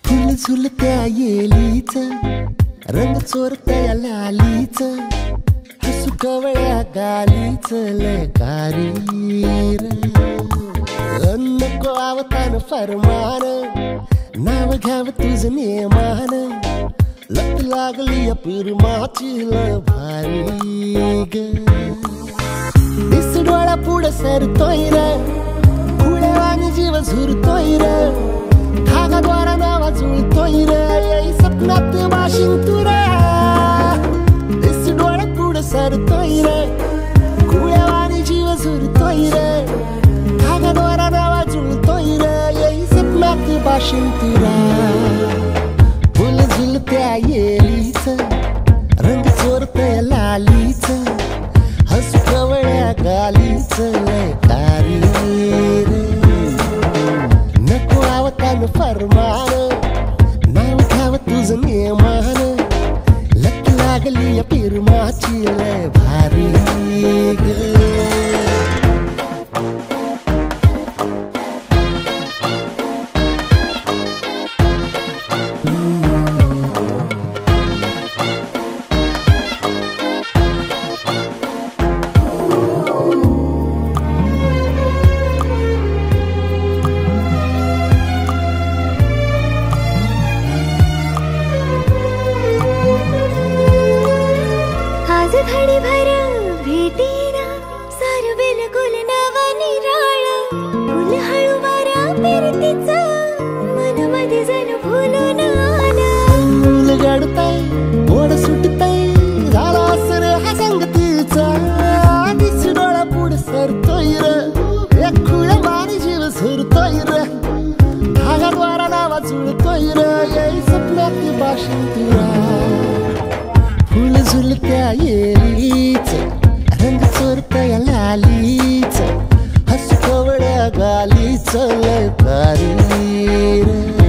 फुल झुलत्या येलीचं, रंग चोरत्या लालीचं, हसू कवळ्या गालीचं लकारी नको आवतान फरमान, नाव घ्याव तुझं नेमान, लत लागली पिरमाची भारी ग. दिस डोळा पुढं सरतोय र, खुळ्यावानी जीव झुरतोय र, धागाद्वारा नावा जुळतोय र, येई सपनात वाशिंग तुरा. दिस डोळा पुढं सरतोय र, खुळ्यावानी जीव झुरतोय र, धागाद्वारा नावा जुळतोय र, येई सपनात वाशिंग तुरा. फुल झुलत्या येलीचं, रंग चोरत्या लालीचं, हसू कवळ्या गालीचं लकारी नको आवतान फरमान, नाव घ्याव तुझं नेमान, लत लागली पिरमाची लय भारी ग. घडी भर भेटीना सार बिलकुल नवा निराळ, फुल हळू वारा फिरतीचं मन मध्ये जण फुलून आलं. फुल गडतय ओढ सुटतय झाला असर हा संगतीचा. दिस डोळा पुढं सरतोय र, एक खुळ्या मारी जीव झुरतोय र, धागाद्वारा नावा जुळतोय र, येई सपनात वाशिंग तुरा. फुल झुलत्या येलीचं, रंग चोरत्या लालीचं, हसू कवळ्या गालीचं लय भारी रे.